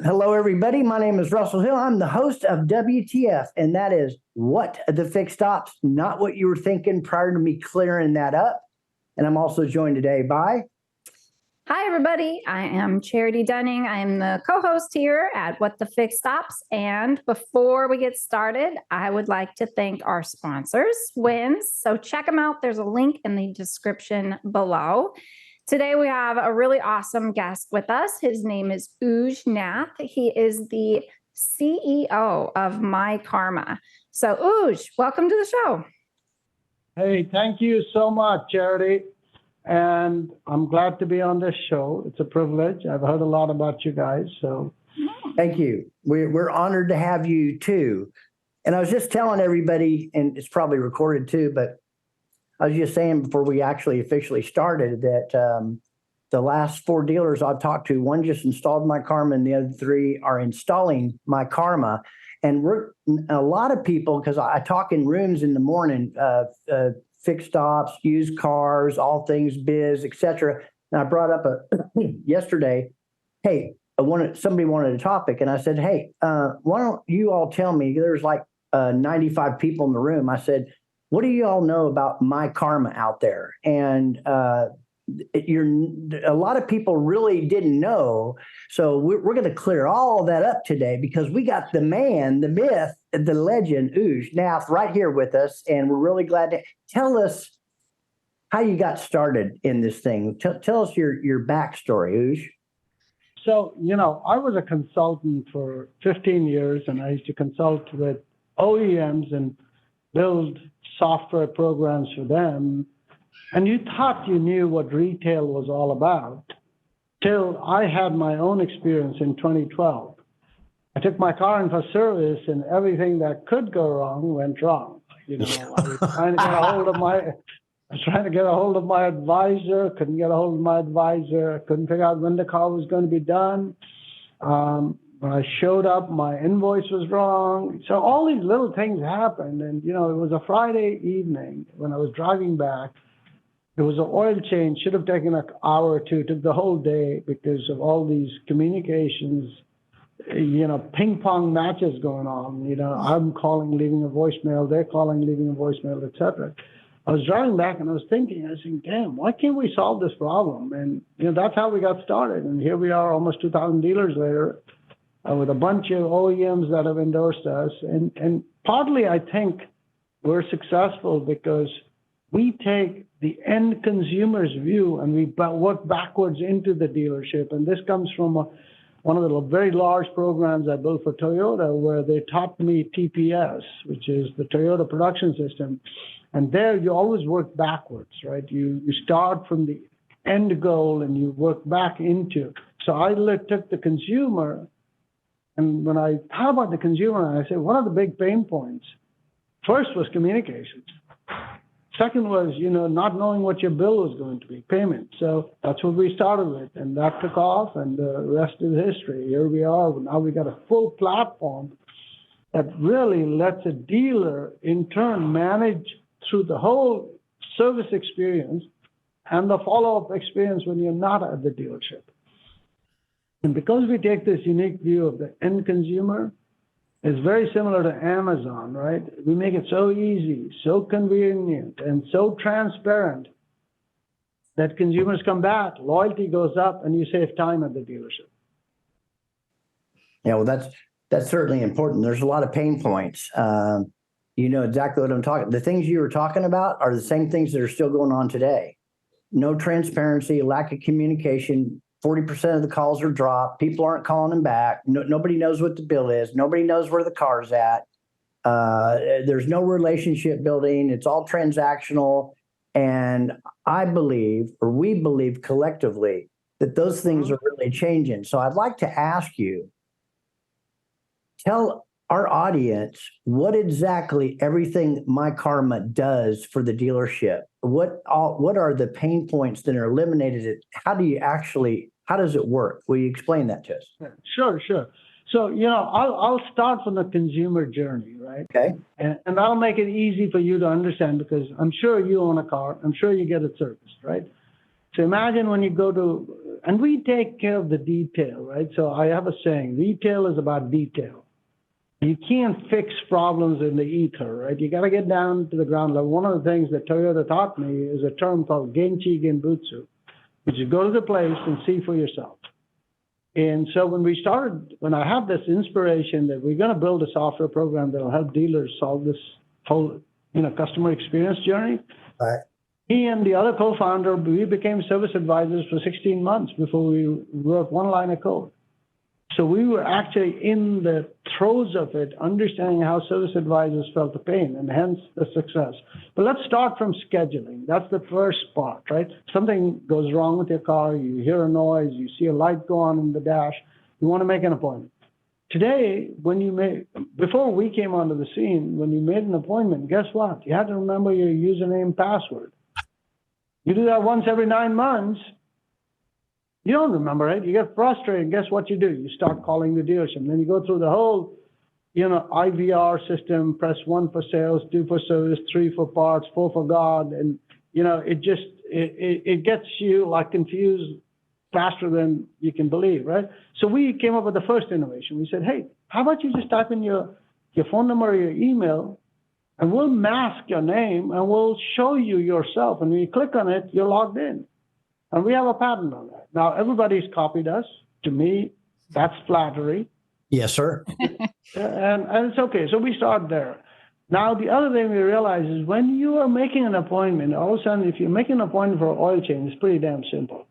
Hello, everybody. My name is Russell Hill. I'm the host of WTF, and that is What the Fixed Ops, not what you were thinking prior to me clearing that up. And I'm also joined today by... Hi, everybody. I am Charity Dunning. I am the co-host here at What the Fixed Ops. And before we get started, I would like to thank our sponsors, WYNN'S. So check them out. There's a link in the description below. Today, we have a really awesome guest with us. His name is Ujj Nath. He is the CEO of myKaarma. So Ujj, welcome to the show. Hey, thank you so much, Charity. And I'm glad to be on this show. It's a privilege. I've heard a lot about you guys, so. Thank you. We're honored to have you too. And I was just telling everybody, and it's probably recorded too, but I was just saying before we actually officially started that the last 4 dealers I've talked to, one just installed myKaarma and the other 3 are installing myKaarma. And we're a lot of people, because I talk in rooms in the morning, fixed ops, used cars, all things biz, etc. And I brought up yesterday, hey, somebody wanted a topic, and I said, hey, why don't you all tell me? There's like 95 people in the room. I said, what do you all know about myKaarma out there? And a lot of people really didn't know. So we're going to clear all of that up today because we got the man, the myth, the legend, Ujj Nath, right here with us. And we're really glad to tell us how you got started in this thing. Tell us your backstory, Ujj. So, I was a consultant for 15 years, and I used to consult with OEMs and build software programs for them. And you thought you knew what retail was all about till I had my own experience in 2012. I took my car in for service, and everything that could go wrong went wrong. I was trying to get a hold of my advisor, couldn't get a hold of my advisor, couldn't figure out when the car was going to be done. When I showed up, my invoice was wrong. So all these little things happened. And, it was a Friday evening when I was driving back. There was an oil change, should have taken an hour or two, took the whole day because of all these communications, ping pong matches going on. I'm calling, leaving a voicemail, they're calling, leaving a voicemail, etc. I was driving back and I was thinking, damn, why can't we solve this problem? And, that's how we got started. And here we are almost 2,000 dealers later with a bunch of OEMs that have endorsed us. And partly I think we're successful because we take the end consumer's view and we work backwards into the dealership. And this comes from one of the very large programs I built for Toyota, where they taught me TPS, which is the Toyota Production System. And there you always work backwards, right? You start from the end goal and you work back into. So I took the consumer, and when I thought about the consumer, I said, what are the big pain points? First was communications. Second was, not knowing what your bill was going to be, payment. So that's what we started with, and that took off, and the rest is history. Here we are. Now we got a full platform that really lets a dealer, in turn, manage through the whole service experience and the follow-up experience when you're not at the dealership. And because we take this unique view of the end consumer, it's very similar to Amazon, right? We make it so easy, so convenient, and so transparent that consumers come back, loyalty goes up, and you save time at the dealership. Yeah, well, that's certainly important. There's a lot of pain points. You know exactly what I'm talking. The things you were talking about are the same things that are still going on today. No transparency, lack of communication. 40% of the calls are dropped. People aren't calling them back. Nobody knows what the bill is. Nobody knows where the car's at. There's no relationship building. It's all transactional. And I believe, or we believe collectively, that those things are really changing. So I'd like to ask you, tell our audience what exactly everything myKaarma does for the dealership. What are the pain points that are eliminated? How does it work? Will you explain that to us? Sure. So, I'll start from the consumer journey, right? Okay. And that'll make it easy for you to understand because I'm sure you own a car. I'm sure you get it serviced, right? So imagine when you go to And we take care of the detail, right? So I have a saying, retail is about detail. You can't fix problems in the ether, right? You got to get down to the ground level. One of the things that Toyota taught me is a term called Genchi Genbutsu, which is go to the place and see for yourself. And so when I had this inspiration that we're going to build a software program that will help dealers solve this whole, customer experience journey. Right. He and the other co-founder, we became service advisors for 16 months before we wrote one line of code. So we were actually in the throes of it, understanding how service advisors felt the pain, and hence the success. But let's start from scheduling. That's the first part, right? Something goes wrong with your car, you hear a noise, you see a light go on in the dash, you want to make an appointment. Today, before we came onto the scene, when you made an appointment, guess what? You had to remember your username, password. You do that once every 9 months, you don't remember it. You get frustrated. Guess what you do? You start calling the dealership. And then you go through the whole, IVR system, press 1 for sales, 2 for service, 3 for parts, 4 for God. And, it gets you like confused faster than you can believe, right? So we came up with the first innovation. We said, hey, how about you just type in your phone number or your email, and we'll mask your name, and we'll show you yourself. And when you click on it, you're logged in. And we have a patent on that. Now, everybody's copied us. To me, that's flattery. Yes, sir. and it's okay. So we start there. Now, the other thing we realize is when you are making an appointment, all of a sudden, if you're making an appointment for an oil change, it's pretty damn simple.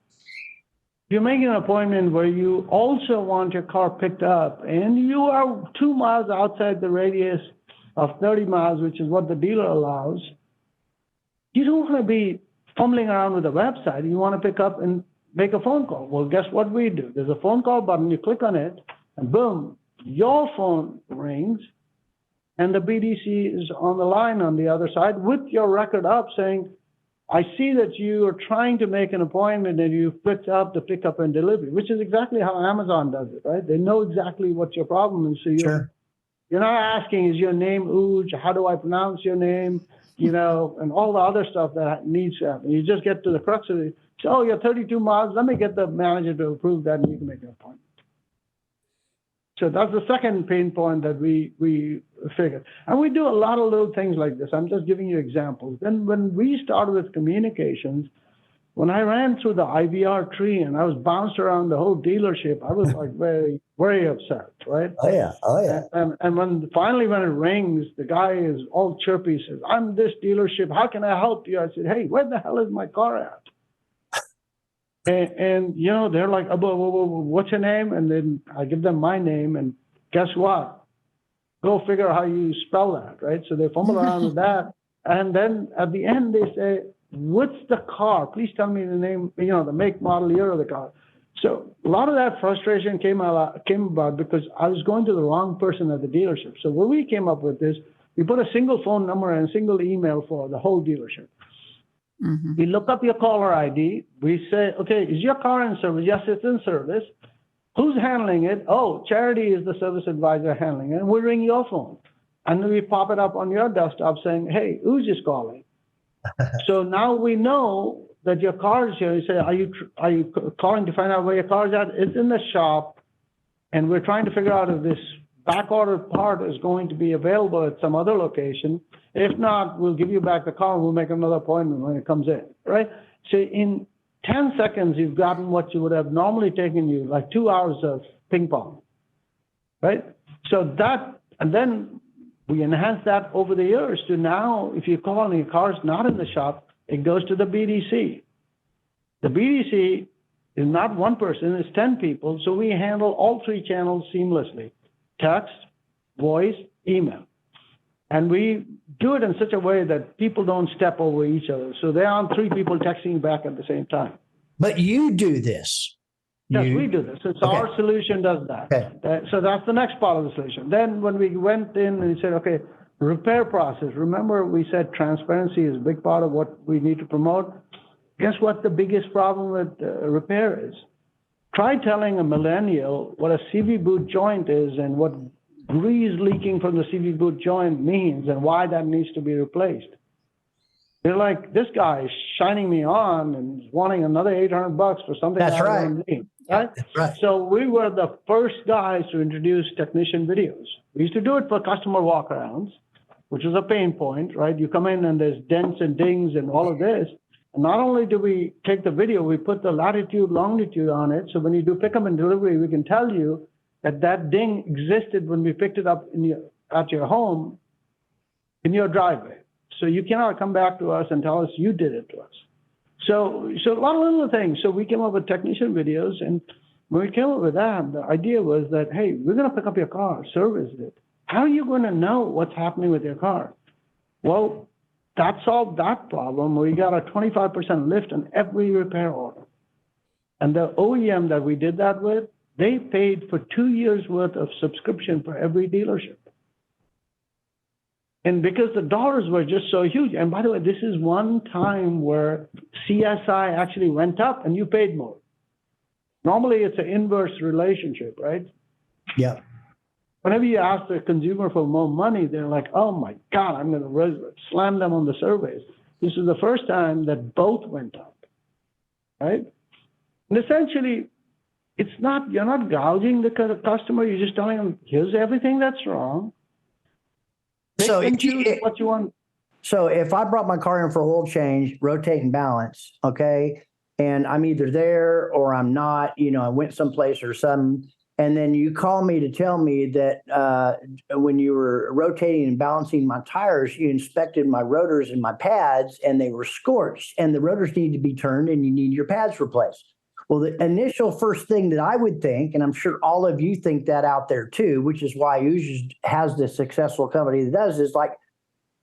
If you're making an appointment where you also want your car picked up and you are 2 miles outside the radius of 30 miles, which is what the dealer allows, you don't want to be fumbling around with a website. You want to pick up and make a phone call. Well, guess what we do? There's a phone call button. You click on it, and boom, your phone rings, and the BDC is on the line on the other side with your record up saying, I see that you are trying to make an appointment and you've picked up the pickup and delivery, which is exactly how Amazon does it, right? They know exactly what your problem is. So you're not asking, is your name Ujj? How do I pronounce your name? And all the other stuff that needs to happen. You just get to the crux of it. So, oh, you're 32 miles. Let me get the manager to approve that, and you can make an appointment. So that's the second pain point that we figured. And we do a lot of little things like this. I'm just giving you examples. Then when we started with communications, when I ran through the IVR tree and I was bounced around the whole dealership, I was like very, very upset, right? Oh, yeah. And when it rings, the guy is all chirpy, says, I'm this dealership. How can I help you? I said, hey, where the hell is my car at? And they're like, what's your name? And then I give them my name, and guess what? Go figure out how you spell that, right? So they fumble around with that. And then at the end, they say, what's the car? Please tell me the name, the make, model, year of the car. So a lot of that frustration came about because I was going to the wrong person at the dealership. So what we came up with is we put a single phone number and a single email for the whole dealership. Mm-hmm. We look up your caller ID. We say, okay, is your car in service? Yes, it's in service. Who's handling it? Oh, Charity is the service advisor handling it. And we ring your phone. And then we pop it up on your desktop saying, hey, Ujj is calling. So now we know that your car is here. You say, are you calling to find out where your car is at? It's in the shop, and we're trying to figure out if this back-ordered part is going to be available at some other location. If not, we'll give you back the car and we'll make another appointment when it comes in, right? So in 10 seconds, you've gotten what you would have normally taken you like 2 hours of ping pong, right? So that, and then we enhanced that over the years to now, if you call and your car's not in the shop, it goes to the BDC. The BDC is not one person, it's 10 people. So we handle all 3 channels seamlessly: text, voice, email. And we do it in such a way that people don't step over each other. So there aren't 3 people texting back at the same time. But you do this. Yes, we do this. It's Okay. our solution does that. Okay. So that's the next part of the solution. Then when we went in and we said, okay, repair process. Remember we said transparency is a big part of what we need to promote. Guess what the biggest problem with repair is? Try telling a millennial what a CV boot joint is and what grease leaking from the CV boot joint means and why that needs to be replaced. They're like, this guy is shining me on and wanting another $800 for something That's I right. don't need. Right? Right. So we were the first guys to introduce technician videos. We used to do it for customer walkarounds, which was a pain point, right? You come in and there's dents and dings and all of this. And not only do we take the video, we put the latitude, longitude on it. So when you do pickup and delivery, we can tell you that that ding existed when we picked it up at your home in your driveway. So you cannot come back to us and tell us you did it to us. So a lot of little things. So we came up with technician videos, and when we came up with that, the idea was that, hey, we're going to pick up your car, service it. How are you going to know what's happening with your car? Well, that solved that problem. We got a 25% lift on every repair order. And the OEM that we did that with, they paid for 2 years worth of subscription for every dealership. And because the dollars were just so huge, and by the way, this is one time where CSI actually went up and you paid more. Normally it's an inverse relationship, right? Yeah. Whenever you ask the consumer for more money, they're like, oh my God, I'm going to slam them on the surveys. This is the first time that both went up, right? And essentially, you're not gouging the customer, you're just telling them, here's everything that's wrong. So What you want. So if I brought my car in for oil change, rotate and balance, okay, and I'm either there or I'm not, I went someplace or something, and then you call me to tell me that when you were rotating and balancing my tires, you inspected my rotors and my pads, and they were scorched, and the rotors need to be turned, and you need your pads replaced. Well, the initial first thing that I would think, and I'm sure all of you think that out there too, which is why Ujjs has this successful company that does, is like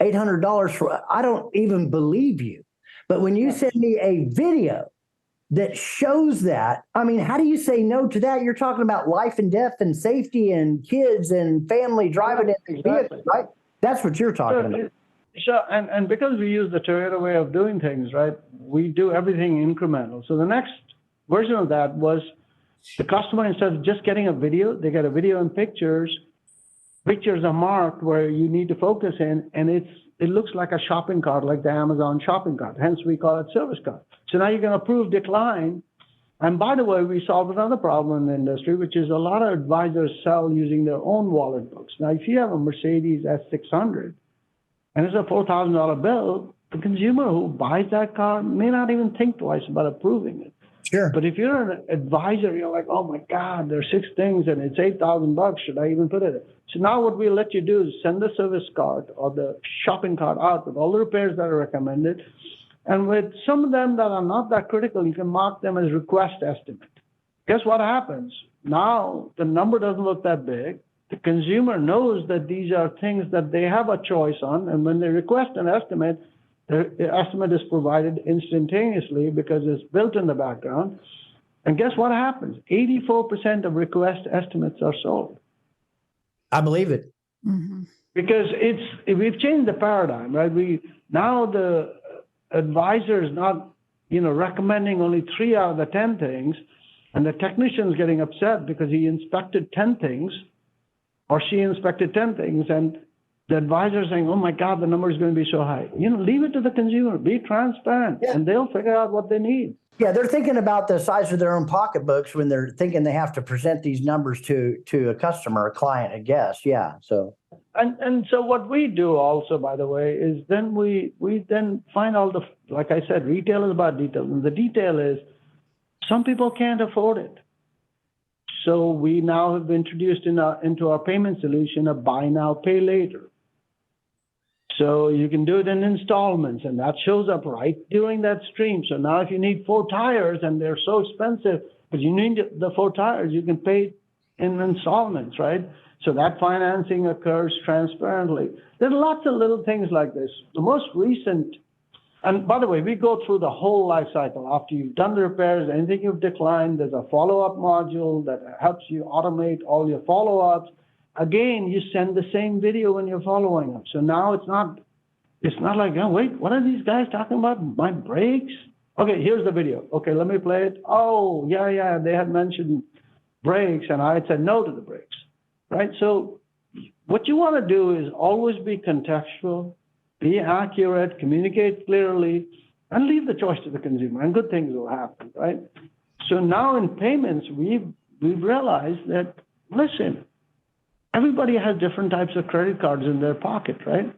$800 for, I don't even believe you. But when you send me a video that shows that, I mean, how do you say no to that? You're talking about life and death and safety and kids and family driving in the vehicle, right? That's what you're talking about. Sure, and because we use the Toyota way of doing things, right, we do everything incremental. So the next version of that was the customer, instead of just getting a video, they get a video and pictures. Pictures are marked where you need to focus in, and it looks like a shopping cart, like the Amazon shopping cart. Hence, we call it service cart. So now you can approve decline. And by the way, we solved another problem in the industry, which is a lot of advisors sell using their own wallet books. Now, if you have a Mercedes S600 and it's a $4,000 bill, the consumer who buys that car may not even think twice about approving it. Sure. But if you're an advisor, you're like, oh my God, there's 6 things and it's $8,000. Should I even put it? So now what we let you do is send the service cart or the shopping cart out with all the repairs that are recommended. And with some of them that are not that critical, you can mark them as request estimate. Guess what happens? Now the number doesn't look that big. The consumer knows that these are things that they have a choice on. And when they request an estimate, the estimate is provided instantaneously because it's built in the background. And guess what happens? 84% of request estimates are sold. I believe it. Mm-hmm. Because we've changed the paradigm, right? Now the advisor is not, recommending only 3 out of the 10 things, and the technician's getting upset because he inspected 10 things, or she inspected 10 things, and the advisor is saying, oh my God, the number is going to be so high. Leave it to the consumer, be transparent, and they'll figure out what they need. Yeah, they're thinking about the size of their own pocketbooks when they're thinking they have to present these numbers to a customer, a client, a guest. Yeah. So. And so what we do also, by the way, is then we then find all the, like I said, retail is about detail. And the detail is some people can't afford it. So we now have introduced into our payment solution a buy now, pay later. So you can do it in installments, and that shows up right during that stream. So now if you need 4 tires and they're so expensive, but you need the 4 tires, you can pay in installments, right? So that financing occurs transparently. There's lots of little things like this. The most recent, and by the way, we go through the whole life cycle. After you've done the repairs, anything you've declined, there's a follow-up module that helps you automate all your follow-ups. Again, you send the same video when you're following up. So now it's not like, oh, wait, what are these guys talking about? My brakes? Okay, here's the video. Okay, let me play it. Oh, yeah, they had mentioned brakes, and I had said no to the brakes, right? So what you want to do is always be contextual, be accurate, communicate clearly, and leave the choice to the consumer, and good things will happen, right? So now in payments, we've realized that, listen, everybody has different types of credit cards in their pocket, right?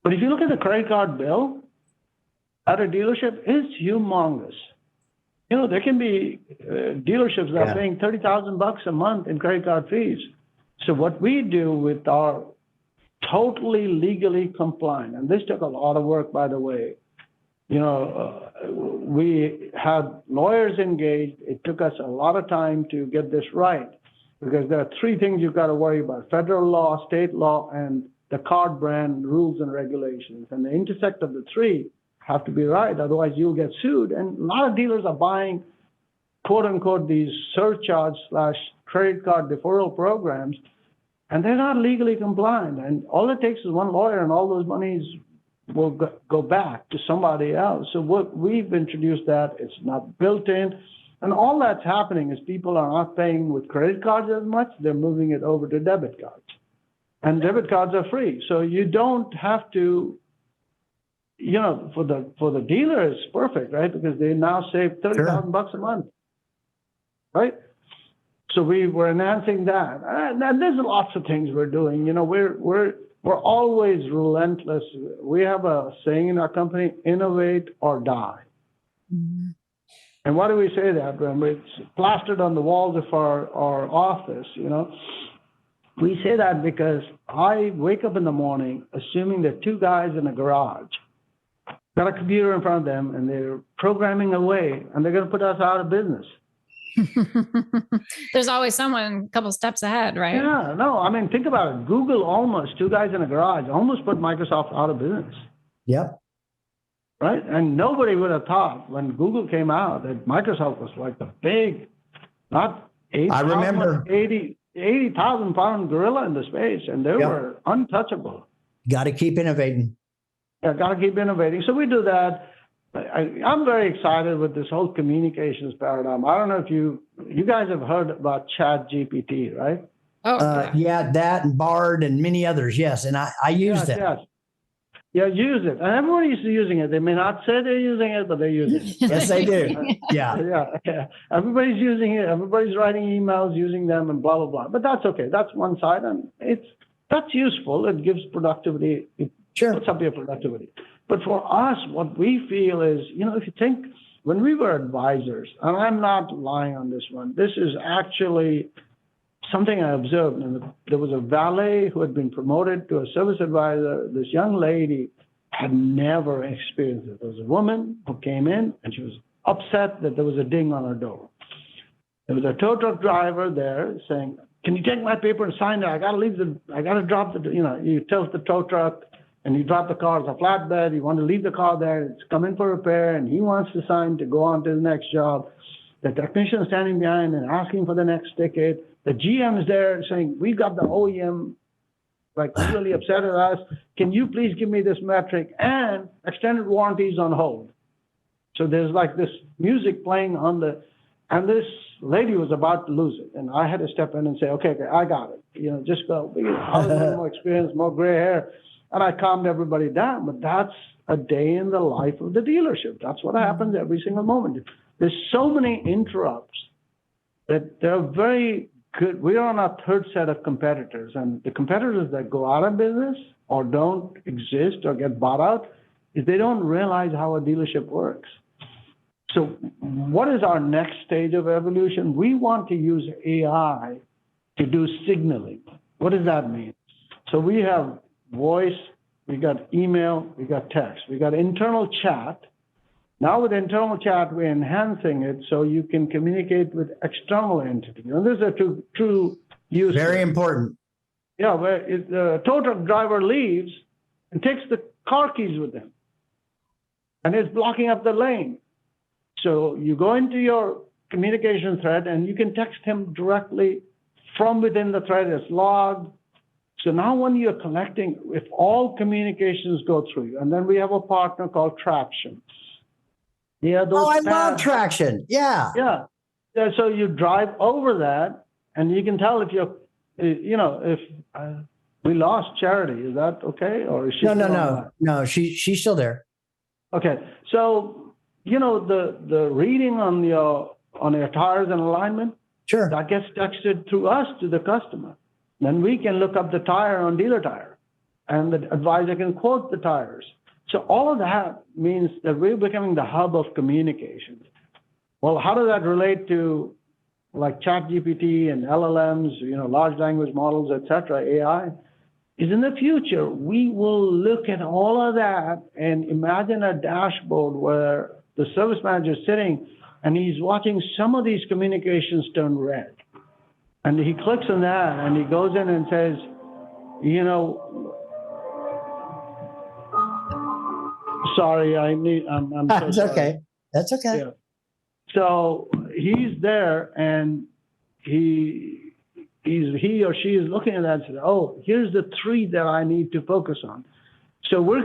But if you look at the credit card bill at a dealership, it's humongous. You know, there can be dealerships that are paying $30,000 a month in credit card fees. So what we do with our totally legally compliant, and this took a lot of work, by the way. You know, we had lawyers engaged. It took us a lot of time to get this right because there are three things you've got to worry about: federal law, state law, and the card brand rules and regulations. And the intersect of the three have to be right. Otherwise, you'll get sued. And a lot of dealers are buying, quote unquote, these surcharge/credit card deferral programs, and they're not legally compliant. And all it takes is one lawyer, and all those monies will go back to somebody else. So what we've introduced that it's not built in. And all that's happening is people are not paying with credit cards as much. They're moving it over to debit cards. And debit cards are free. So you don't have to, you know, for the dealer, it's perfect, right? Because they now save $30,000 a month, right? So we were enhancing that. And there's lots of things we're doing. You know, we're always relentless. We have a saying in our company: innovate or die. Mm-hmm. And why do we say that? Remember, it's plastered on the walls of our office, you know. We say that because I wake up in the morning assuming that two guys in a garage got a computer in front of them and they're programming away and they're going to put us out of business. There's always someone a couple steps ahead, right? Yeah, no, I mean, think about it. Google almost, two guys in a garage, almost put Microsoft out of business. Yep. Right? And nobody would have thought when Google came out that Microsoft was like the big, not 80,000 pound gorilla in the space, and they were untouchable. Got to keep innovating. Yeah, got to keep innovating. So we do that. I'm very excited with this whole communications paradigm. I don't know if you guys have heard about ChatGPT, right? Oh, yeah, that and Bard and many others. Yes, and I used it. Yes. Yeah, use it. And everybody's using it. They may not say they're using it, but they're using it. Yes, they do. Yeah. Yeah. Everybody's using it. Everybody's writing emails using them and blah, blah, blah. But that's okay. That's one side. And that's useful. It gives productivity. It puts up your productivity. But for us, what we feel is, you know, if you think when we were advisors, and I'm not lying on this one, this is actually something I observed. And there was a valet who had been promoted to a service advisor. This young lady had never experienced it. There was a woman who came in and she was upset that there was a ding on her door. There was a tow truck driver there saying, "Can you take my paper and sign it? I got to drop the, you know," you tell the tow truck and you drop the car. It's a flatbed. You want to leave the car there. It's coming for repair and he wants to sign to go on to the next job. The technician is standing behind and asking for the next ticket. The GM is there saying, "We got the OEM like really upset at us. Can you please give me this metric and extended warranties on hold?" So there's like this music playing and this lady was about to lose it. And I had to step in and say, okay, I got it. You know, just go. I was a little more experienced, more gray hair. And I calmed everybody down. But that's a day in the life of the dealership. That's what happens every single moment. There's so many interrupts that they're very good. We are on our third set of competitors. And the competitors that go out of business or don't exist or get bought out is they don't realize how a dealership works. So what is our next stage of evolution? We want to use AI to do signaling. What does that mean? So we have voice, we got email, we got text, we got internal chat. Now with internal chat, we're enhancing it so you can communicate with external entities. And these are true use. Very important. Yeah, where the tow truck driver leaves and takes the car keys with him and is blocking up the lane. So you go into your communication thread and you can text him directly from within the thread. It's logged. So now when you're collecting, if all communications go through you, and then we have a partner called Traction. Yeah, I love Traction. Yeah. Yeah. So you drive over that and you can tell if you're, you know, if We lost Charity. Is that okay? Or is she No, no, still no, online? no. She's still there. Okay. So, the reading on your tires and alignment, Sure. that gets texted through us to the customer. Then we can look up the tire on Dealer Tire, and the advisor can quote the tires. So all of that means that we're becoming the hub of communications. Well, how does that relate to like ChatGPT and LLMs, large language models, et cetera, AI? Is in the future, we will look at all of that and imagine a dashboard where the service manager is sitting and he's watching some of these communications turn red. And he clicks on that and he goes in and says, sorry, I'm so That's sorry. okay. That's okay. Yeah. So he's there and he or she is looking at that and says, oh, here's the 3 that I need to focus on. So we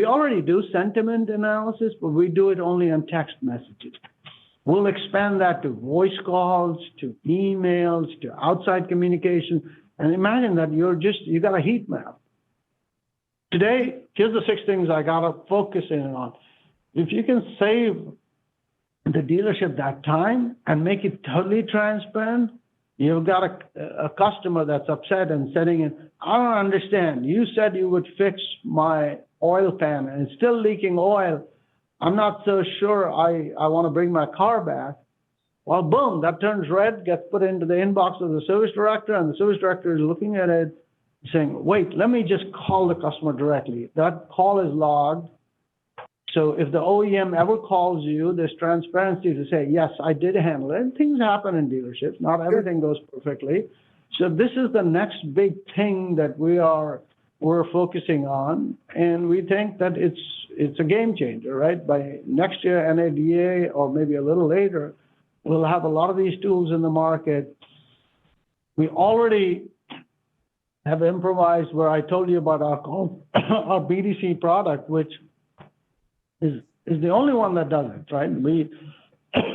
already do sentiment analysis, but we do it only on text messages. We'll expand that to voice calls, to emails, to outside communication. And imagine that you got a heat map. Today, here's the 6 things I got to focus in on. If you can save the dealership that time and make it totally transparent, you've got a customer that's upset and sitting in, I don't understand. You said you would fix my oil pan and it's still leaking oil. I'm not so sure I want to bring my car back. Well, boom, that turns red, gets put into the inbox of the service director, and the service director is looking at it saying, wait, let me just call the customer directly. That call is logged. So if the OEM ever calls you, there's transparency to say, yes, I did handle it. And things happen in dealerships. Not everything goes perfectly. So this is the next big thing that we're focusing on. And we think that it's a game changer, right? By next year, NADA, or maybe a little later, we'll have a lot of these tools in the market. We already have improvised where I told you about our BDC product, which is the only one that does it, right?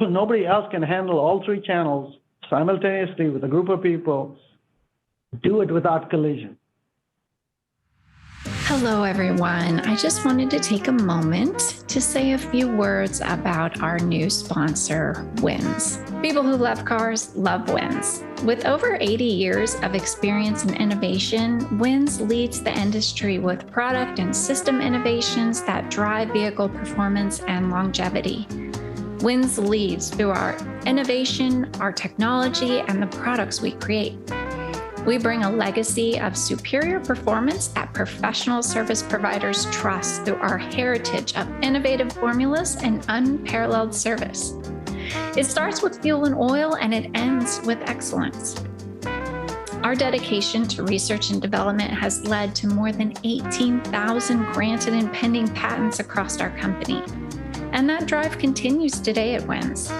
Nobody else can handle all 3 channels simultaneously with a group of people, do it without collision. Hello, everyone. I just wanted to take a moment to say a few words about our new sponsor, WYNN'S. People who love cars love WYNN'S. With over 80 years of experience in innovation, WYNN'S leads the industry with product and system innovations that drive vehicle performance and longevity. WYNN'S leads through our innovation, our technology, and the products we create. We bring a legacy of superior performance that professional service providers trust through our heritage of innovative formulas and unparalleled service. It starts with fuel and oil, and it ends with excellence. Our dedication to research and development has led to more than 18,000 granted and pending patents across our company. And that drive continues today at WYNN'S.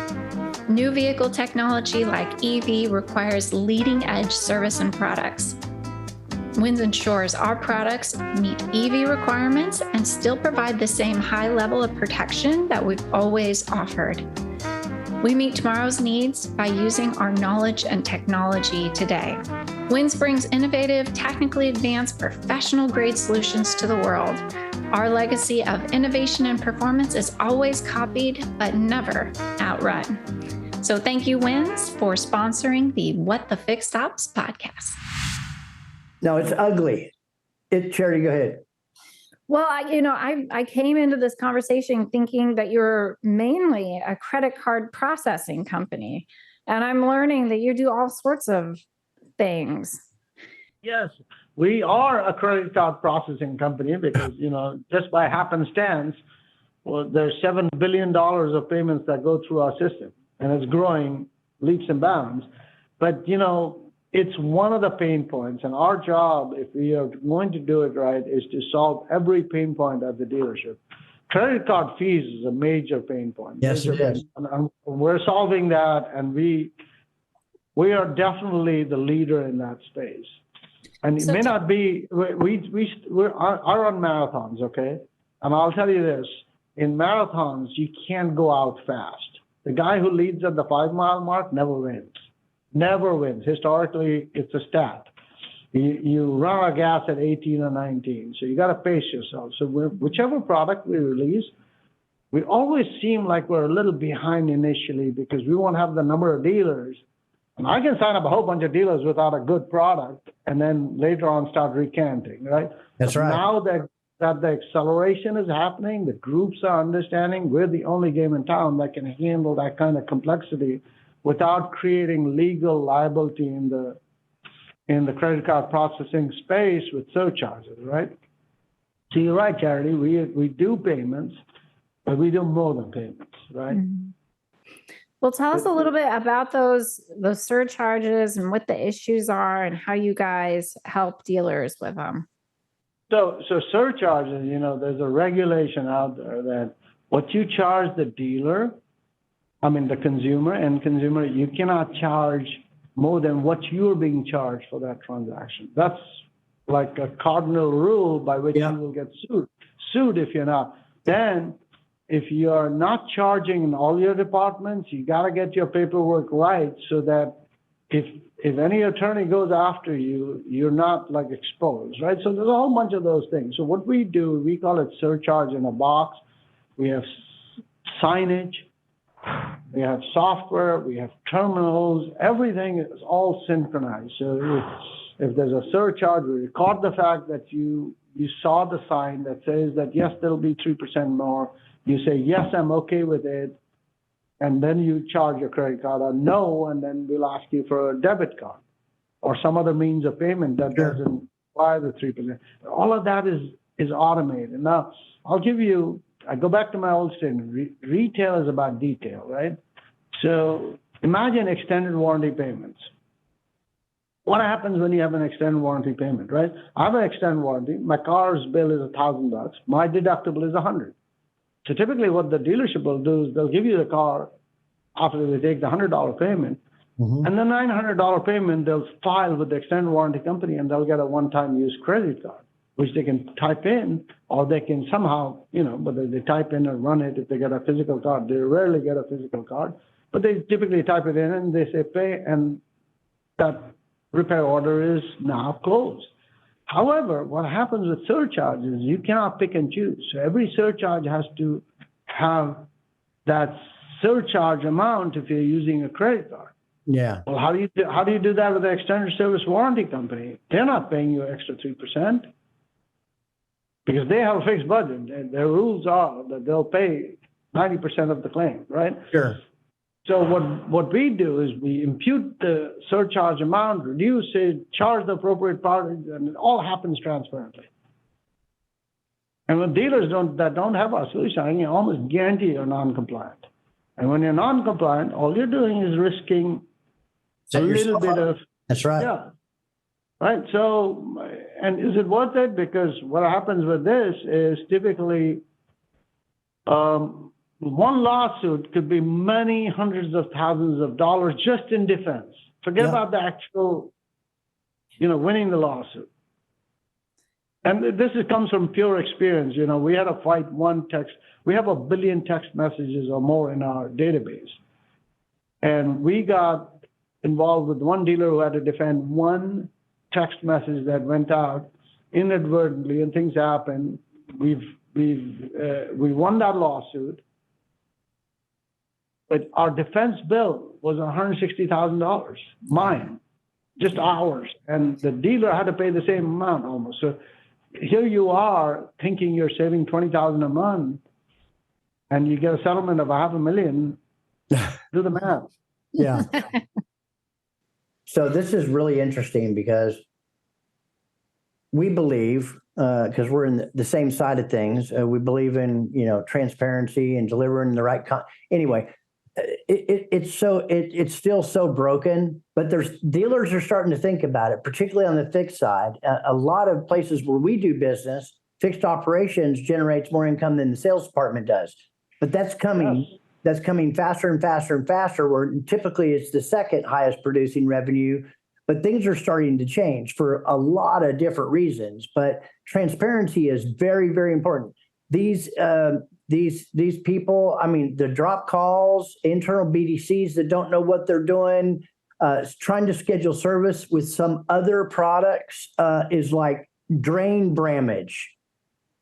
New vehicle technology like EV requires leading-edge service and products. WYNN'S ensures our products meet EV requirements and still provide the same high level of protection that we've always offered. We meet tomorrow's needs by using our knowledge and technology today. WYNN'S brings innovative, technically advanced, professional-grade solutions to the world. Our legacy of innovation and performance is always copied, but never outrun. So thank you, WYNN'S, for sponsoring the What the FixedOPS podcast. No, it's ugly. Charity, go ahead. Well, I came into this conversation thinking that you're mainly a credit card processing company, and I'm learning that you do all sorts of things. Yes, we are a credit card processing company because, just by happenstance, there's $7 billion of payments that go through our system, and it's growing leaps and bounds. But, it's one of the pain points, and our job, if we are going to do it right, is to solve every pain point at the dealership. Credit card fees is a major pain point. Yes, it is. And we're solving that, and we are definitely the leader in that space. And it may not be, I run marathons, okay? And I'll tell you this, in marathons, you can't go out fast. The guy who leads at the 5-mile mark never wins. Never wins. Historically, it's a stat. You run out of gas at 18 or 19, so you got to pace yourself. So whichever product we release, we always seem like we're a little behind initially because we won't have the number of dealers. And I can sign up a whole bunch of dealers without a good product and then later on start recanting, right? That's right. Now that the acceleration is happening, the groups are understanding we're the only game in town that can handle that kind of complexity without creating legal liability in the credit card processing space with surcharges, right? So you're right, Charity. We do payments, but we do more than payments, right? Mm-hmm. Well, tell us a little bit about those surcharges and what the issues are and how you guys help dealers with them. So surcharges, there's a regulation out there that what you charge the dealer, the consumer, you cannot charge more than what you're being charged for that transaction. That's like a cardinal rule by which you will get sued if you're not. Then if you're not charging in all your departments, you got to get your paperwork right so that if any attorney goes after you, you're not like exposed, right? So there's a whole bunch of those things. So what we do, we call it surcharge in a box. We have signage, we have software, we have terminals, everything is all synchronized. So if there's a surcharge, we record the fact that you saw the sign that says that, yes, there'll be 3% more. You say, yes, I'm okay with it. And then you charge your credit card or no, and then we'll ask you for a debit card or some other means of payment that doesn't require the 3%. All of that is automated. Now, I go back to my old statement. Retail is about detail, right? So imagine extended warranty payments. What happens when you have an extended warranty payment, right? I have an extended warranty. My car's bill is $1,000. My deductible is $100. So typically what the dealership will do is they'll give you the car after they take the $100 payment. Mm-hmm. And the $900 payment, they'll file with the extended warranty company and they'll get a one-time use credit card, which they can type in or they can somehow, whether they type in or run it, if they get a physical card. They rarely get a physical card, but they typically type it in and they say pay, and that repair order is now closed. However, what happens with surcharges, you cannot pick and choose. So every surcharge has to have that surcharge amount if you're using a credit card. Yeah. Well, how do you do that with the extended service warranty company? They're not paying you extra 3% because they have a fixed budget. And their rules are that they'll pay 90% of the claim, right? Sure. So what we do is we impute the surcharge amount, reduce it, charge the appropriate part, and it all happens transparently. And when dealers that don't have our solution, I can almost guarantee you're non-compliant. And when you're non-compliant, all you're doing is risking a little bit of... That's right. Yeah. Right. So, and is it worth it? Because what happens with this is typically... one lawsuit could be many hundreds of thousands of dollars just in defense. Forget about the actual, winning the lawsuit. And this comes from pure experience. We had to fight one text. We have 1 billion text messages or more in our database. And we got involved with one dealer who had to defend one text message that went out inadvertently, and things happen. We won that lawsuit. But our defense bill was $160,000, mine, just ours. And the dealer had to pay the same amount almost. So here you are thinking you're saving $20,000 a month and you get a settlement of $500,000. Do the math. Yeah. So this is really interesting because we believe, because we're in the same side of things, we believe in, transparency and delivering the right anyway. It's still so broken, but dealers are starting to think about it, particularly on the fixed side. A lot of places where we do business, fixed operations generates more income than the sales department does. But that's coming. Yes. That's coming faster and faster and faster, where typically it's the second highest producing revenue. But things are starting to change for a lot of different reasons. But transparency is very, very important. These people, the drop calls, internal BDCs that don't know what they're doing, trying to schedule service with some other products is like drain brammage.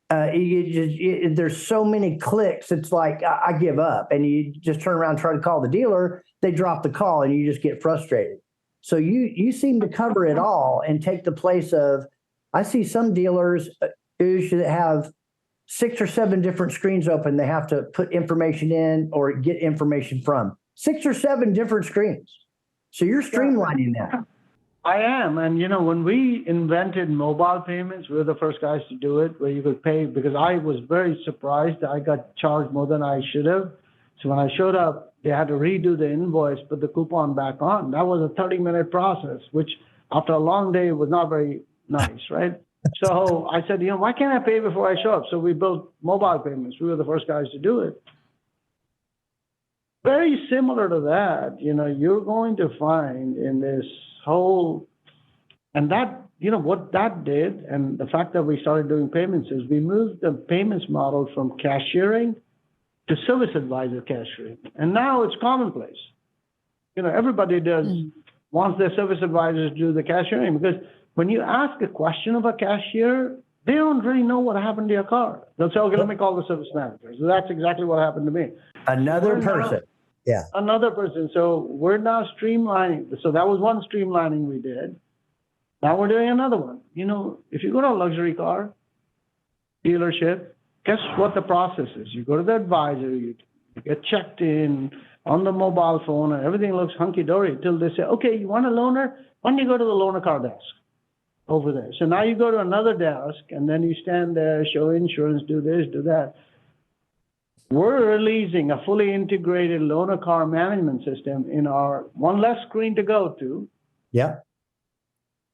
There's so many clicks. It's like, I give up, and you just turn around and try to call the dealer. They drop the call and you just get frustrated. So you seem to cover it all and take the place of, I see some dealers usually have 6 or 7 different screens open. They have to put information in or get information from 6 or 7 different screens. So you're streamlining that. I am. And, when we invented mobile payments, we were the first guys to do it, where you could pay, because I was very surprised that I got charged more than I should have. So when I showed up, they had to redo the invoice, put the coupon back on. That was a 30-minute process, which after a long day was not very nice, right? So I said, why can't I pay before I show up? So we built mobile payments. We were the first guys to do it. Very similar to that, you're going to find in this whole, and that, what that did, and the fact that we started doing payments is we moved the payments model from cashiering to service advisor cashiering. And now it's commonplace. Everybody wants their service advisors to do the cashiering, because when you ask a question of a cashier, they don't really know what happened to your car. They'll say, okay, let me call the service manager. So that's exactly what happened to me. Another person. Yeah. Another person. So we're now streamlining. So that was one streamlining we did. Now we're doing another one. If you go to a luxury car dealership, guess what the process is? You go to the advisor, you get checked in on the mobile phone, and everything looks hunky-dory until they say, okay, you want a loaner? Why don't you go to the loaner car desk over there? So now you go to another desk, and then you stand there, show insurance, do this, do that. We're releasing a fully integrated loaner car management system in our one less screen to go to. Yeah.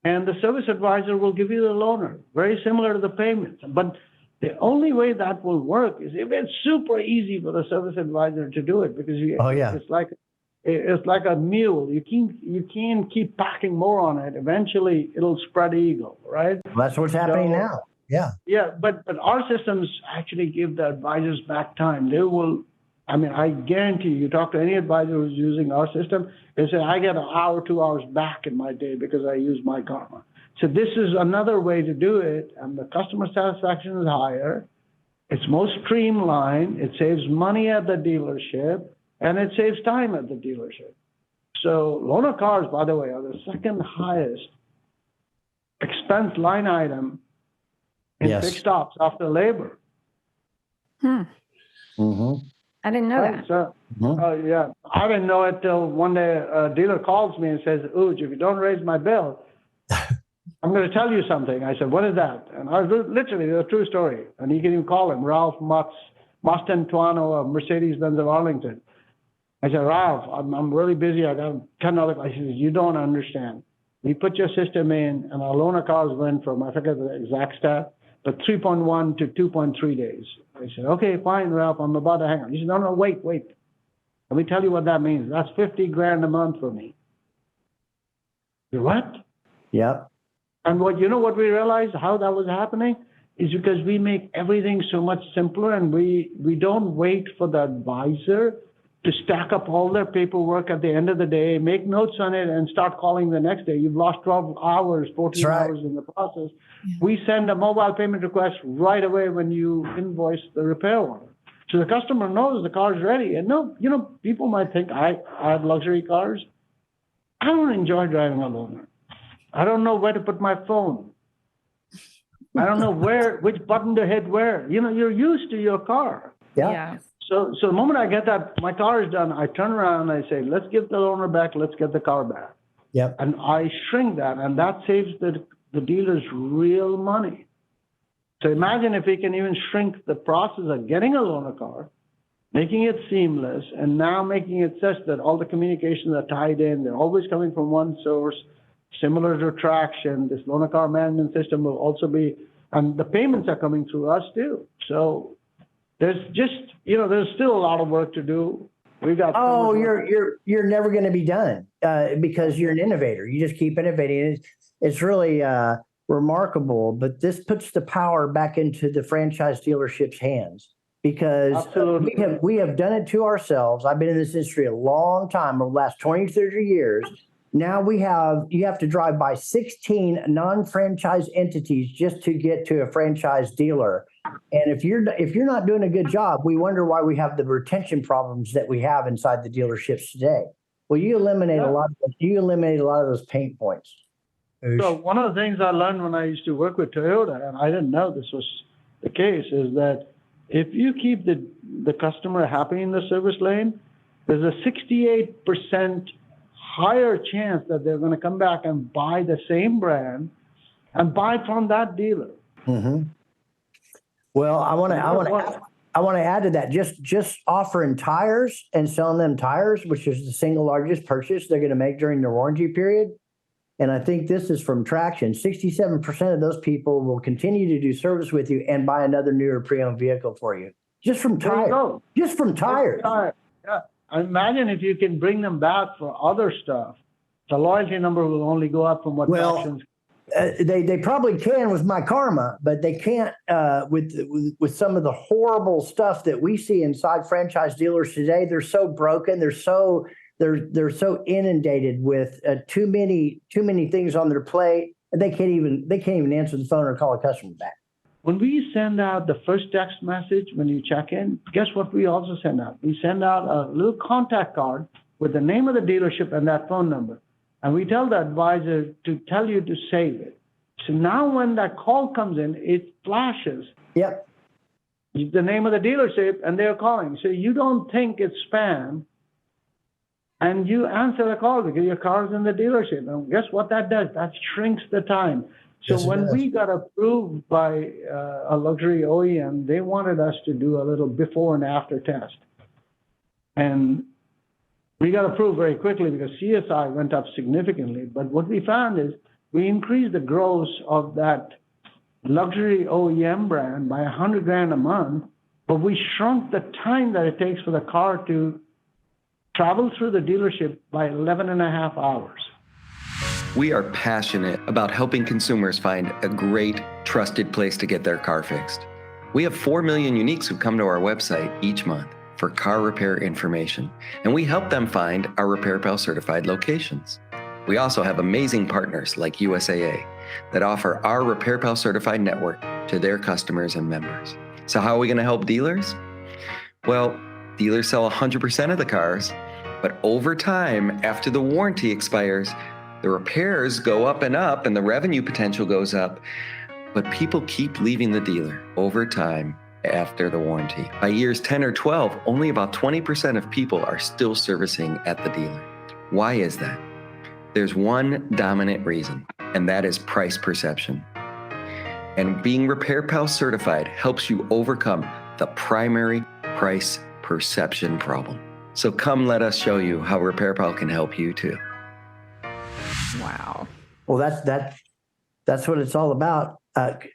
And the service advisor will give you the loaner, very similar to the payments. But the only way that will work is if it's super easy for the service advisor to do it, because it's like a mule. You can't keep packing more on it. Eventually, it'll spread eagle, right? Well, that's what's happening now. Yeah. Yeah, but our systems actually give the advisors back time. They will, I guarantee you talk to any advisor who's using our system, they say, I get an hour, 2 hours back in my day because I use myKaarma. So this is another way to do it, and the customer satisfaction is higher. It's more streamlined. It saves money at the dealership, and it saves time at the dealership. So loaner cars, by the way, are the second highest expense line item in fixed ops after labor. Mm-hmm. I didn't know that. So, yeah, I didn't know it till one day a dealer calls me and says, Ujj, if you don't raise my bill, I'm going to tell you something. I said, what is that? And I was literally, it's a true story. And you can even call him Ralph Mastentuano of Mercedes-Benz of Arlington. I said, Ralph, I'm really busy. I got $10. I said, you don't understand. We put your system in, and our loaner cars went from, I forget the exact stat, but 3.1 to 2.3 days. I said, okay, fine, Ralph, I'm about to hang on. He said, no, wait. Let me tell you what that means. That's $50,000 a month for me. I said, what? Yep. And what we realized how that was happening is because we make everything so much simpler, and we don't wait for the advisor to stack up all their paperwork at the end of the day, make notes on it, and start calling the next day. You've lost 12 hours, 14 hours in the process. Yeah. We send a mobile payment request right away when you invoice the repair order. So the customer knows the car's ready. And people might think I have luxury cars. I don't enjoy driving a loaner. I don't know where to put my phone. I don't know which button to hit where. You're used to your car. Yeah. So the moment I get that, my car is done, I turn around and I say, let's give the owner back, let's get the car back. Yep. And I shrink that, and that saves the dealers real money. So imagine if we can even shrink the process of getting a loaner car, making it seamless, and now making it such that all the communications are tied in. They're always coming from one source, similar to traction. This loaner car management system will also be, and the payments are coming through us too. So there's still a lot of work to do. We got. Oh, you're never going to be done because you're an innovator. You just keep innovating. It's really remarkable. But this puts the power back into the franchise dealership's hands, because we have done it to ourselves. I've been in this industry a long time, over the last 20, 30 years. Now you have to drive by 16 non-franchise entities just to get to a franchise dealer. And if you're not doing a good job, we wonder why we have the retention problems that we have inside the dealerships today. Well, you eliminate a lot of those pain points. So one of the things I learned when I used to work with Toyota, and I didn't know this was the case, is that if you keep the customer happy in the service lane, there's a 68% higher chance that they're going to come back and buy the same brand and buy from that dealer. Mm-hmm. Well, I want to add to that. Just offering tires and selling them tires, which is the single largest purchase they're going to make during their warranty period. And I think this is from Traction. 67% of those people will continue to do service with you and buy another newer pre-owned vehicle for you. Just from tires. Just from tires. Yeah. Imagine if you can bring them back for other stuff. The loyalty number will only go up from what Traction's. They probably can with myKaarma, but they can't with some of the horrible stuff that we see inside franchise dealers today. They're so broken. They're so inundated with too many things on their plate, and they can't even answer the phone or call a customer back. When we send out the first text message when you check in, guess what we also send out? We send out a little contact card with the name of the dealership and that phone number. And we tell the advisor to tell you to save it. So now when that call comes in, it flashes. Yep. The name of the dealership, and they're calling. So you don't think it's spam, and you answer the call because your car's in the dealership. And guess what that does? That shrinks the time. So Yes, when we got approved by a luxury OEM, they wanted us to do a little before and after test. And we got approved very quickly because CSI went up significantly. But what we found is we increased the gross of that luxury OEM brand by $100,000 a month, but we shrunk the time that it takes for the car to travel through the dealership by 11 and a half hours. We are passionate about helping consumers find a great, trusted place to get their car fixed. We have 4 million uniques who come to our website each month for car repair information, and we help them find our RepairPal Certified locations. We also have amazing partners like USAA that offer our RepairPal Certified network to their customers and members. So how are we going to help dealers? Well, dealers sell 100% of the cars, but over time, after the warranty expires, the repairs go up and up and the revenue potential goes up, but people keep leaving the dealer over time after the warranty. By years 10 or 12, only about 20% of people are still servicing at the dealer. Why is that? There's one dominant reason, and that is price perception. And being RepairPal certified helps you overcome the primary price perception problem. So come let us show you how RepairPal can help you too. Wow. Well, that's what it's all about.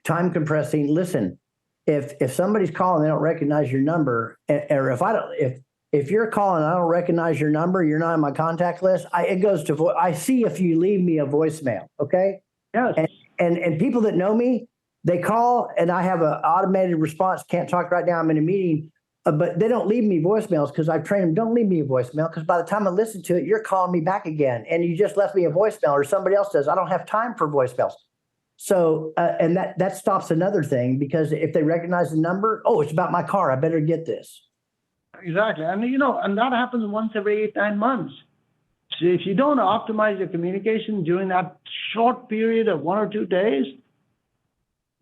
Time compressing. Listen, if somebody's calling, they don't recognize your number, or if you're calling, I don't recognize your number, you're not on my contact list. It goes to I see if you leave me a voicemail. Okay. Yes. And people that know me, they call and I have an automated response. Can't talk right now. I'm in a meeting. But they don't leave me voicemails because I've trained them, don't leave me a voicemail because by the time I listen to it, you're calling me back again. And you just left me a voicemail or somebody else does. I don't have time for voicemails. So, and that stops another thing because if they recognize the number, oh, it's about my car. I better get this. Exactly. And, and that happens once every 8-9 months. So if you don't optimize your communication during that short period of 1 or 2 days,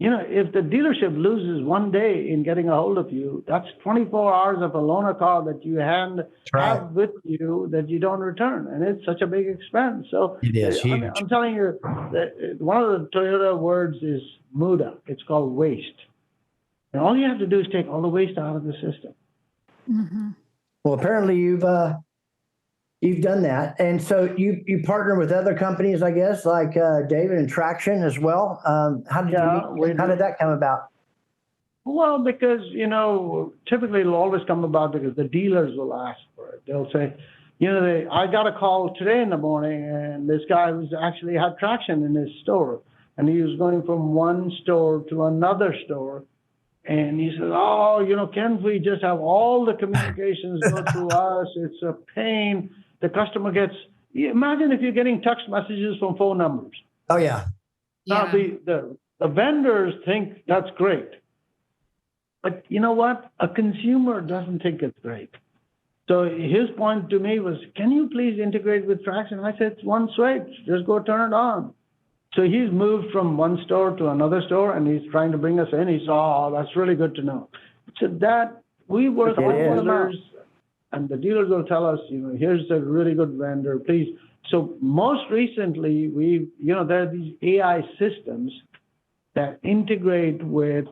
if the dealership loses 1 day in getting a hold of you, that's 24 hours of a loaner car that you have with you that you don't return. And it's such a big expense. So it is huge. I'm telling you that one of the Toyota words is muda. It's called waste. And all you have to do is take all the waste out of the system. Mm-hmm. Well, apparently you've done that. And so you partner with other companies, I guess, like David and Traction as well. How did that come about? Well, because, typically it'll always come about because the dealers will ask for it. They'll say, I got a call today in the morning and this guy was actually had Traction in his store and he was going from one store to another store. And he says, can't we just have all the communications go through us? It's a pain. The customer gets Imagine if you're getting text messages from phone numbers. Oh, yeah. Now, the vendors think that's great. But you know what? A consumer doesn't think it's great. So his point to me was, can you please integrate with Traction? I said, it's one switch. Just go turn it on. So he's moved from one store to another store, and he's trying to bring us in. He said, oh, that's really good to know. So that we work with dealers, and the dealers will tell us, here's a really good vendor, please. So most recently, there are these AI systems that integrate with,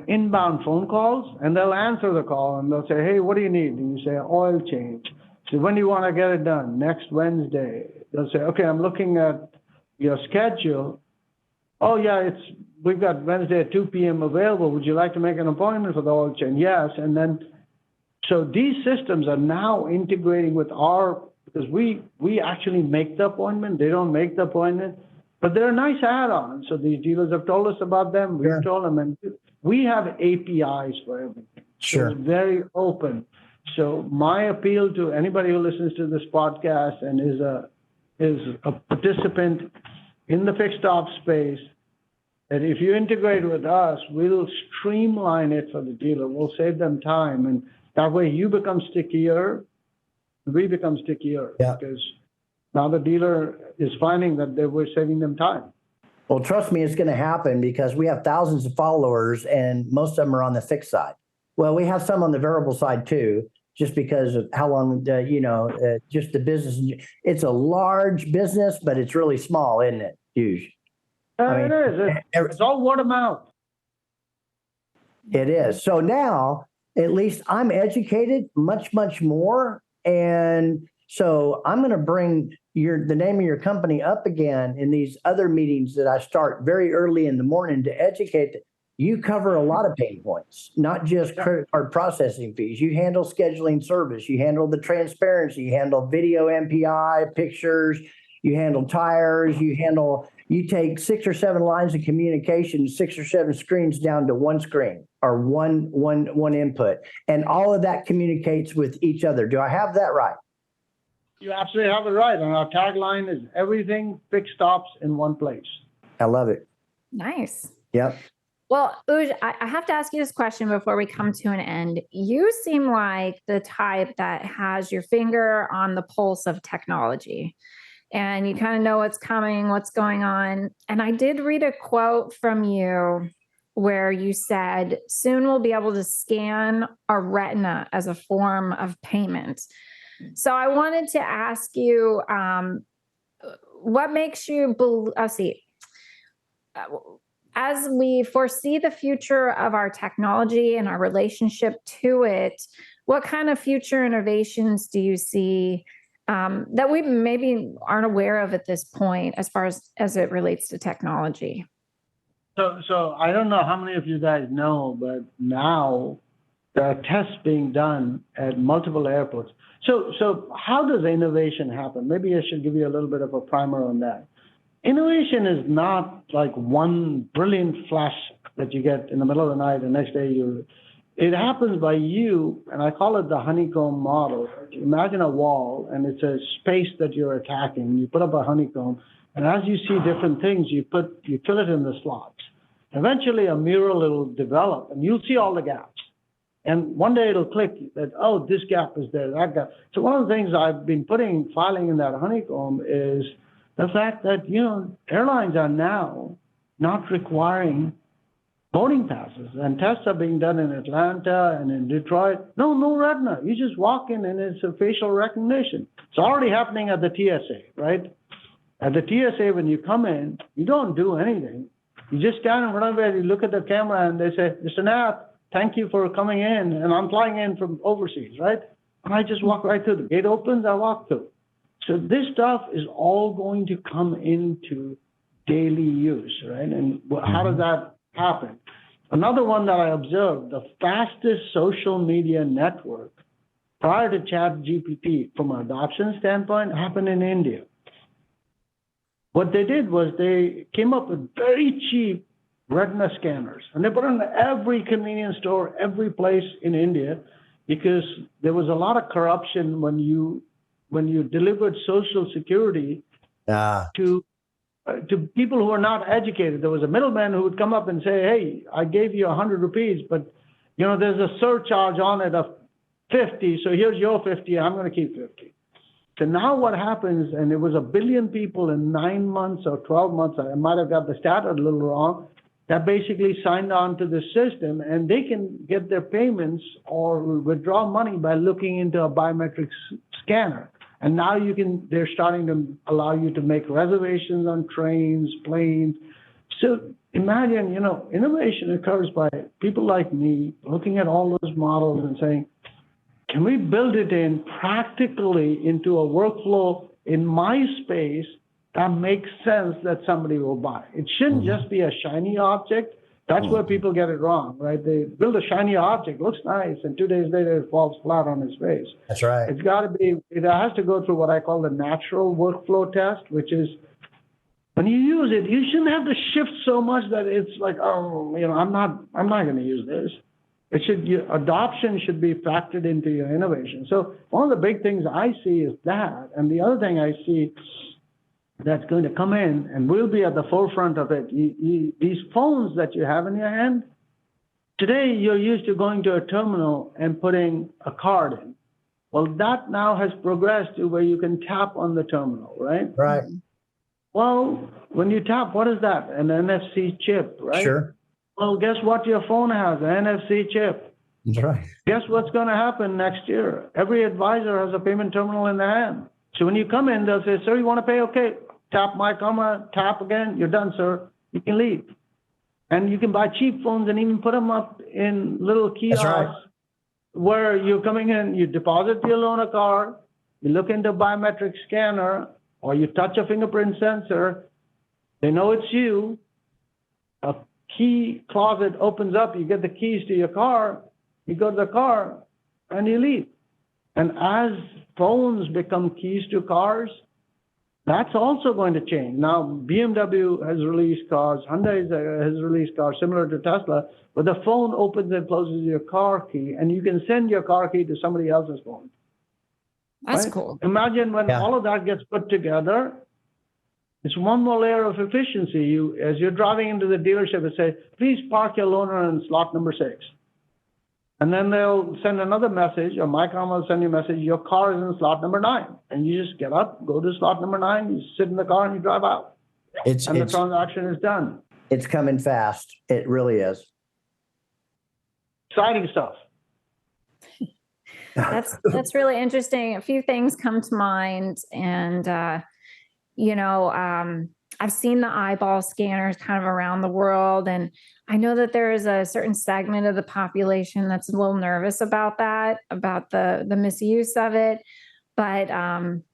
inbound phone calls, and they'll answer the call and they'll say, hey, what do you need? And you say, oil change. So when do you want to get it done? Next Wednesday. They'll say, okay, I'm looking at your schedule. Oh, yeah, we've got Wednesday at 2 p.m. available. Would you like to make an appointment for the oil change? Yes. And then, so these systems are now integrating with because we actually make the appointment. They don't make the appointment, but they're a nice add-on. So these dealers have told us about them. We've told them, and we have APIs for everything. Sure. So it's very open. So my appeal to anybody who listens to this podcast and is a participant in the fixed ops space, that if you integrate with us, we'll streamline it for the dealer. We'll save them time. And that way you become stickier, we become stickier. Yeah. Because now the dealer is finding that we're saving them time. Well, trust me, it's going to happen because we have thousands of followers and most of them are on the fixed side. Well, we have some on the variable side too, just because of how long, just the business. It's a large business, but it's really small, isn't it? Huge. It is. It's all word of mouth. It is. So now, at least I'm educated much, much more. And so I'm going to bring the name of your company up again in these other meetings that I start very early in the morning to educate. You cover a lot of pain points, not just credit card processing fees. You handle scheduling service. You handle the transparency. You handle video MPI, pictures. You handle tires. You take 6 or 7 lines of communication, 6 or 7 screens down to one screen or one input. And all of that communicates with each other. Do I have that right? You absolutely have it right. And our tagline is everything fixed ops in one place. I love it. Nice. Yep. Well, Ujj, I have to ask you this question before we come to an end. You seem like the type that has your finger on the pulse of technology, and you kind of know what's coming, what's going on. And I did read a quote from you where you said, soon we'll be able to scan our retina as a form of payment. So I wanted to ask you, what makes you as we foresee the future of our technology and our relationship to it, what kind of future innovations do you see that we maybe aren't aware of at this point as far as it relates to technology? So I don't know how many of you guys know, but now there are tests being done at multiple airports. So how does innovation happen? Maybe I should give you a little bit of a primer on that. Innovation is not like one brilliant flash that you get in the middle of the night, the next day it happens by you, and I call it the Honeycomb Model. Imagine a wall, and it's a space that you're attacking. You put up a honeycomb, and as you see different things, you fill it in the slots. Eventually, a mural will develop, and you'll see all the gaps. And one day it'll click that, oh, this gap is there, that gap. So one of the things I've been filing in that honeycomb is the fact that, airlines are now not requiring boarding passes, and tests are being done in Atlanta and in Detroit. No retina. You just walk in and it's a facial recognition. It's already happening at the TSA, right? At the TSA, when you come in, you don't do anything. You just stand in front of it, you look at the camera, and they say, Mr. Nath, thank you for coming in, and I'm flying in from overseas, right? And I just walk right through. The gate opens, I walk through. So this stuff is all going to come into daily use, right? And how does that happen? Another one that I observed, the fastest social media network prior to ChatGPT from an adoption standpoint happened in India. What they did was they came up with very cheap retina scanners, and they put them in every convenience store, every place in India, because there was a lot of corruption when you when you delivered Social Security to people who are not educated. There was a middleman who would come up and say, hey, I gave you 100 rupees, but there's a surcharge on it of 50. So here's your 50. I'm going to keep 50. So now what happens, and it was 1 billion people in 9 months or 12 months, I might have got the stat a little wrong, that basically signed on to the system, and they can get their payments or withdraw money by looking into a biometric scanner. And now they're starting to allow you to make reservations on trains, planes. So imagine, innovation occurs by people like me looking at all those models and saying, can we build it in practically into a workflow in my space that makes sense that somebody will buy? It shouldn't just be a shiny object. That's where people get it wrong, right? They build a shiny object, looks nice, and 2 days later it falls flat on its face. That's right. It has to go through what I call the natural workflow test, which is when you use it, you shouldn't have to shift so much that it's like, I'm not going to use this. Adoption should be factored into your innovation. So one of the big things I see is that, and the other thing I see that's going to come in, and we'll be at the forefront of it. These phones that you have in your hand, today you're used to going to a terminal and putting a card in. Well, that now has progressed to where you can tap on the terminal, right? Right. Well, when you tap, what is that? An NFC chip, right? Sure. Well, guess what your phone has? An NFC chip. That's right. Guess what's going to happen next year? Every advisor has a payment terminal in their hand. So when you come in, they'll say, sir, you want to pay? Okay, tap myKaarma, tap again. You're done, sir. You can leave. And you can buy cheap phones and even put them up in little kiosks. That's right. Where you're coming in, you deposit your loaner card, you look into a biometric scanner, or you touch a fingerprint sensor. They know it's you. A key closet opens up. You get the keys to your car. You go to the car, and you leave. And as phones become keys to cars, that's also going to change. Now, BMW has released cars, Hyundai has released cars similar to Tesla, where the phone opens and closes your car key, and you can send your car key to somebody else's phone. That's right? cool. Imagine when all of that gets put together, it's one more layer of efficiency. As you're driving into the dealership, it says, please park your loaner in slot number 6. And then they'll send another message, or myKaarma will send you a message, your car is in slot number 9. And you just get up, go to slot number 9, you sit in the car, and you drive out. The transaction is done. It's coming fast. It really is. Exciting stuff. That's really interesting. A few things come to mind, and I've seen the eyeball scanners kind of around the world, and I know that there is a certain segment of the population that's a little nervous about that, about the misuse of it. But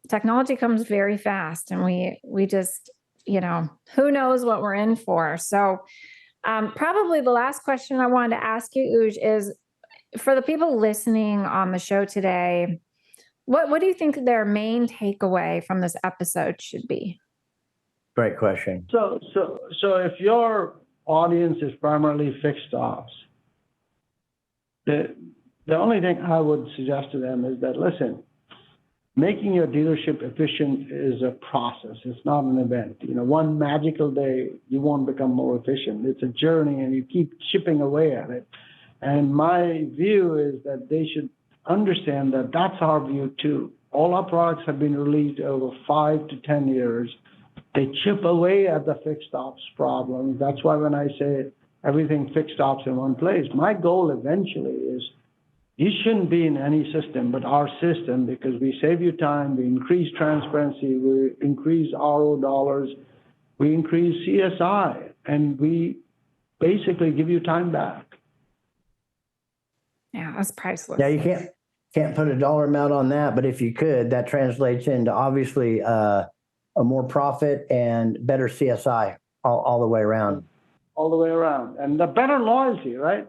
technology comes very fast, and we just, who knows what we're in for. So probably the last question I wanted to ask you, Ujj, is for the people listening on the show today, what do you think their main takeaway from this episode should be? Great question. So if your audience is primarily fixed ops, the only thing I would suggest to them is that, listen, making your dealership efficient is a process. It's not an event. One magical day, you won't become more efficient. It's a journey, and you keep chipping away at it. And my view is that they should understand that that's our view too. All our products have been released over 5 to 10 years. They chip away at the fixed ops problem. That's why when I say everything fixed ops in one place, my goal eventually is you shouldn't be in any system but our system, because we save you time, we increase transparency, we increase RO dollars, we increase CSI, and we basically give you time back. Yeah, that's priceless. Yeah, you can't put a dollar amount on that, but if you could, that translates into obviously a more profit and better CSI all the way around. All the way around. And the better loyalty, right?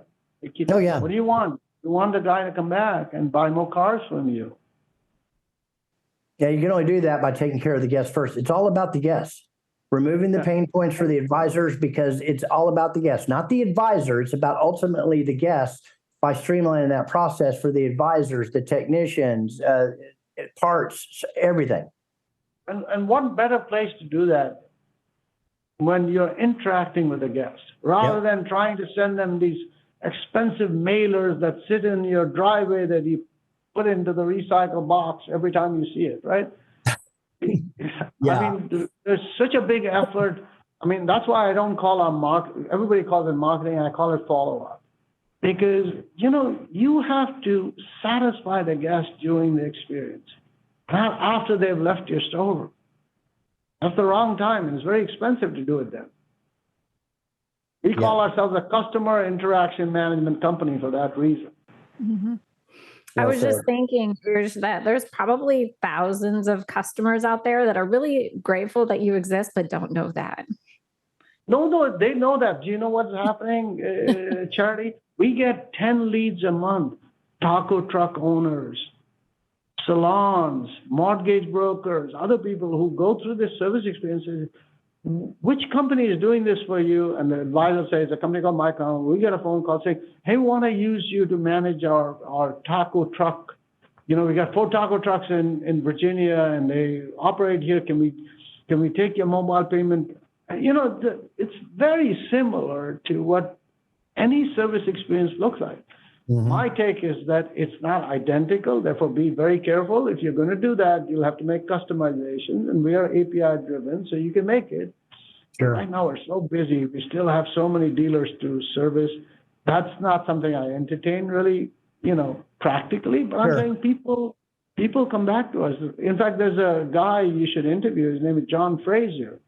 Oh, yeah. What do you want? You want the guy to come back and buy more cars from you. Yeah, you can only do that by taking care of the guests first. It's all about the guests. Removing the pain points for the advisors, because it's all about the guests, not the advisor. It's about ultimately the guests by streamlining that process for the advisors, the technicians, parts, everything. And what better place to do that when you're interacting with the guest, rather than trying to send them these expensive mailers that sit in your driveway that you put into the recycle box every time you see it, right? Yeah. I mean, there's such a big effort. I mean, that's why I don't call our everybody calls it marketing, I call it follow-up. Because, you have to satisfy the guest during the experience, not after they've left your store. That's the wrong time, and it's very expensive to do it then. We call ourselves a customer interaction management company for that reason. Mm-hmm. I was just thinking that there's probably thousands of customers out there that are really grateful that you exist, but don't know that. No, they know that. Do you know what's happening, Charity? We get 10 leads a month. Taco truck owners, salons, mortgage brokers, other people who go through this service experiences. Which company is doing this for you? And the advisor says, a company called myKaarma. We get a phone call saying, hey, we want to use you to manage our taco truck. We got 4 taco trucks in Virginia and they operate here. Can we take your mobile payment? It's very similar to what any service experience looks like. Mm-hmm. My take is that it's not identical. Therefore, be very careful. If you're going to do that, you'll have to make customizations, and we are API driven, so you can make it. Sure. Right now, we're so busy. We still have so many dealers to service. That's not something I entertain really, practically. But sure. I'm saying people come back to us. In fact, there's a guy you should interview. His name is John Fraser.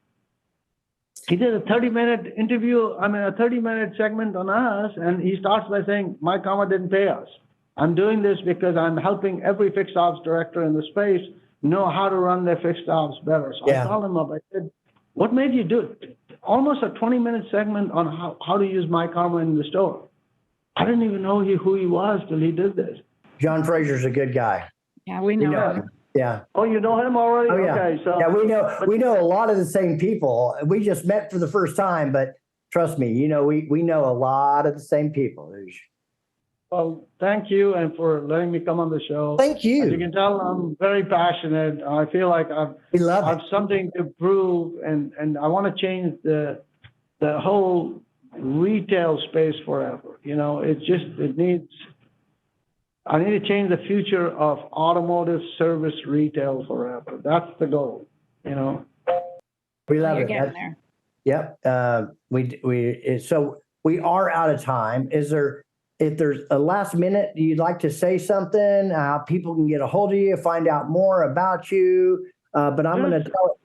He did a 30-minute interview, a 30-minute segment on us, and he starts by saying, myKaarma didn't pay us. I'm doing this because I'm helping every FixedOPS director in the space know how to run their FixedOPS better. So I called him up. I said, what made you do it? Almost a 20-minute segment on how to use myKaarma in the store. I didn't even know who he was till he did this. John Fraser's a good guy. Yeah, we know him. Yeah. Oh, you know him already? Oh, yeah. Okay. So we know a lot of the same people. We just met for the first time, but trust me, we know a lot of the same people. Well, thank you, and for letting me come on the show. Thank you. As you can tell, I'm very passionate. I feel like I have something to prove, and I want to change the whole retail space forever. I need to change the future of automotive service retail forever. That's the goal, We love You're it. getting there. Yep. So we are out of time. If there's a last minute, you'd like to say something, people can get a hold of you, find out more about you. But I'm going to tell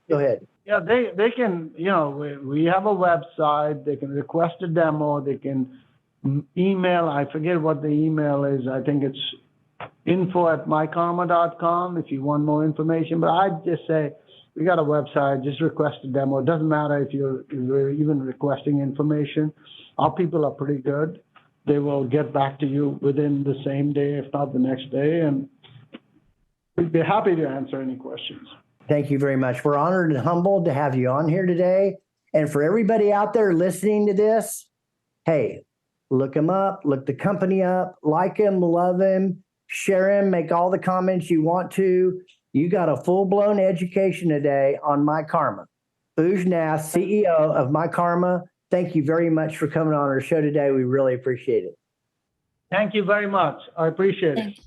go ahead. Yeah, they can, we have a website. They can request a demo. They can email, I forget what the email is. I think it's info@myKaarma.com if you want more information. But I'd just say, we got a website, just request a demo. It doesn't matter if you're even requesting information. Our people are pretty good. They will get back to you within the same day, if not the next day. And we'd be happy to answer any questions. Thank you very much. We're honored and humbled to have you on here today. And for everybody out there listening to this, hey, look him up, look the company up, like him, love him, share him, make all the comments you want to. You got a full-blown education today on myKaarma. Ujj Nath, CEO of myKaarma, thank you very much for coming on our show today. We really appreciate it. Thank you very much. I appreciate it.